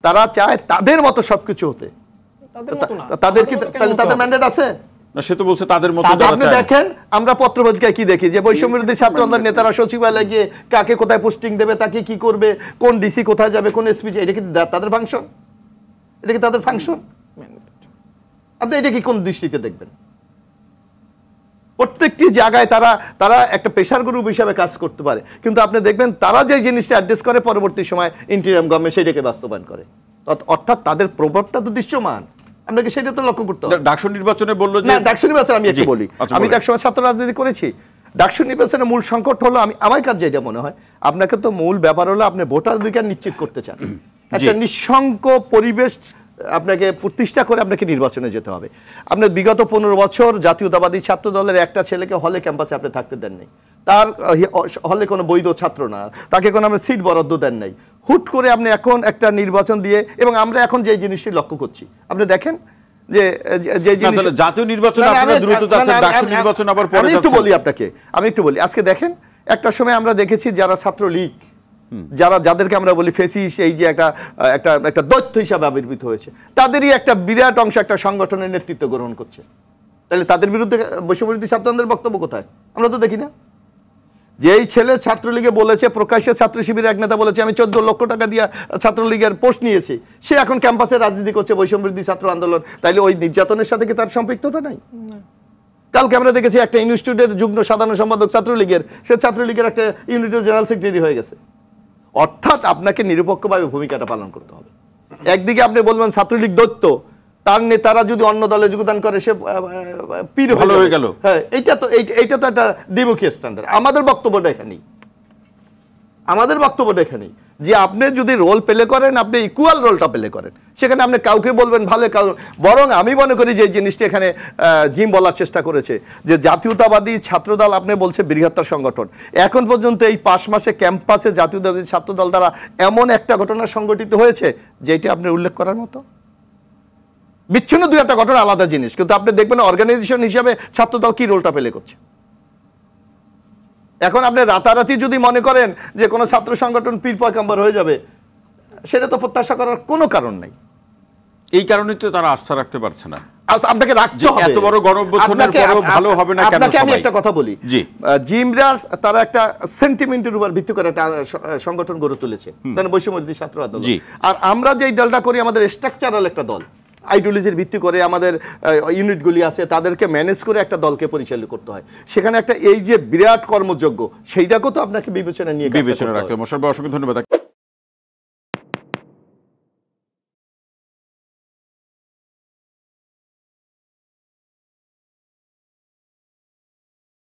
তারা চায় তাদের মতো সবকিছু হতে। তাদের কি তাদের ম্যান্ডেট আছে? সে তো বলছে তাদের মতো। আপনি দেখেন আমরা পত্রপত্রিকায় কি দেখি যে বৈষম্যবিরোধী ছাত্র আন্দোলনের নেতারা সচিবালয়ে গিয়ে কাকে কোথায় পোস্টিং দেবে, তাকে কি করবে, কোন ডিসি কোথায় যাবে, কোন এসপি, এটা কি তাদের ফাংশন? এটা কি তাদের ফাংশন? আপনি এটা কি কোন দৃষ্টিতে দেখবেন? প্রত্যেকটি জায়গায় তারা একটা প্রেশার গ্রুপ হিসাবে কাজ করতে পারে, কিন্তু আপনি দেখবেন তারা যে জিনিসটা অ্যাড্রেস করে পরবর্তী সময় ইন্টিরিয়াম গভর্নমেন্ট সেটাকে বাস্তবায়ন করে। অর্থাৎ তাদের প্রভাবটা তো দৃশ্যমান, আপনাকে সেটা তো লক্ষ্য করতে হবে। ডাকসু নির্বাচনে বললো যে ডাকসু নির্বাচন আমি একটু বলি, আমি তো একসময় ছাত্র রাজনীতি করেছি। ডাকসু নির্বাচনের মূল সংকট হলো, আমার কাছে যেটা মনে হয়, আপনাকে তো মূল ব্যাপার হলো আপনি ভোটার অধিকার নিশ্চিত করতে চান, একটা নিঃশঙ্ক পরিবেশ আপনাকে প্রতিষ্ঠা করে আপনাকে নির্বাচনে যেতে হবে। আপনার বিগত 15 বছর জাতীয়তাবাদী ছাত্র দলের একটা ছেলেকে হলে ক্যাম্পাসে আপনি থাকতে দেন নাই, তার হলে কোনো বৈধ ছাত্র না, তাকে কোনো আমরা সিট বরাদ্দ দেন নাই। হুট করে আপনি এখন একটা নির্বাচন দিয়ে, এবং আমরা এখন যে জিনিসটি লক্ষ্য করছি আপনি দেখেন যে জাতীয় নির্বাচন দ্রুত যাচ্ছে, ডাকসু নির্বাচন আবার পরে যাচ্ছে। আমি একটু বলি আজকে দেখেন একটা সময় আমরা দেখেছি যারা ছাত্রলীগ, যাদেরকে আমরা বলি ফেসিস, এই যে একটা দৈত্য হিসাবে আবির্ভূত হয়েছে, তাদেরই একটা বিরাট অংশ একটা সংগঠনের নেতৃত্ব গ্রহণ করছে। তাহলে তাদের বিরুদ্ধে বৈষম্যবিরোধী ছাত্র আন্দোলনের বক্তব্য কোথায়? আমরা তো দেখি না। যেই ছেলে ছাত্রলীগে বলেছে, প্রকাশ্যে ছাত্র শিবিরের এক নেতা বলেছে আমি 14 লক্ষ টাকা দিয়ে ছাত্রলীগের পোস্ট নিয়েছি, সে এখন ক্যাম্পাসে রাজনীতি করছে বৈষম্যবিরোধী ছাত্র আন্দোলন। তাইলে ওই নির্যাতনের সাথে কি তার সম্পৃক্ততা নাই? কালকে আমরা দেখেছি একটা ইনস্টিটিউটের যুগ্ম সাধারণ সম্পাদক ছাত্রলীগের, সে ছাত্রলীগের একটা ইউনিটের জেনারেল সেক্রেটারি হয়ে গেছে। অর্থাৎ আপনাকে নিরপেক্ষভাবে ভূমিকাটা পালন করতে হবে। একদিকে আপনি বলবেন ছাত্রলীগ দৈত্য, তার নেতারা যদি অন্য দলে যোগদান করে সে পীর ভালো হয়ে গেল। হ্যাঁ, এইটা তো একটা দ্বিমুখী স্ট্যান্ডার্ড। আমাদের বক্তব্যটা এখানেই যে আপনি যদি রোল প্লে করেন, আপনি ইকুয়াল রোলটা প্লে করেন, সেখানে আপনি কাউকে বলবেন ভালো, বরং আমি মনে করি যে জিনিসটি এখানে জিম বলার চেষ্টা করেছে যে জাতীয়তাবাদী ছাত্রদল আপনি বলছে বৃহত্তর সংগঠন, এখন পর্যন্ত এই 5 মাসে ক্যাম্পাসে জাতীয়তাবাদী ছাত্রদল দ্বারা এমন একটা ঘটনা সংঘটিত হয়েছে যেটি আপনি উল্লেখ করার মতো। বিচ্ছিন্ন 2-1টা ঘটনা আলাদা জিনিস, কিন্তু আপনি দেখবেন অর্গানাইজেশন হিসাবে ছাত্রদল কি রোলটা প্লে করছে। এখন আপনি রাতারাতি যদি মনে করেন যে কোনো ছাত্র সংগঠন পীর পয়গম্বর হয়ে যাবে, সেটা তো প্রত্যাশা করার কোনো কারণ নাই। এই কারণেই তো তারা আস্থা রাখতে পারছে না। আপনাকে রাখতে হবে। এত বড় গণঅভ্যুত্থানের পরও ভালো হবে না কেন? আমি একটা কথা বলি, জিমরা তারা একটা সেন্টিমেন্টের উপর ভিত্তি করে একটা সংগঠন গড়ে তুলেছে, বৈষম্যবিরোধী ছাত্র আন্দোলন। আর আমরা যেই দলটা করি আমাদের স্ট্রাকচারাল একটা দল, আইডিওলজির ভিত্তি করে আমাদের ইউনিটগুলি আছে, তাদেরকে ম্যানেজ করে একটা দলকে পরিচালিত করতে হয়। সেখানে একটা এই যে বিরাট কর্মযোগ্য, সেইটাকেও তো আপনাকে বিবেচনা রাখতে হবে। অসংখ্য ধন্যবাদ।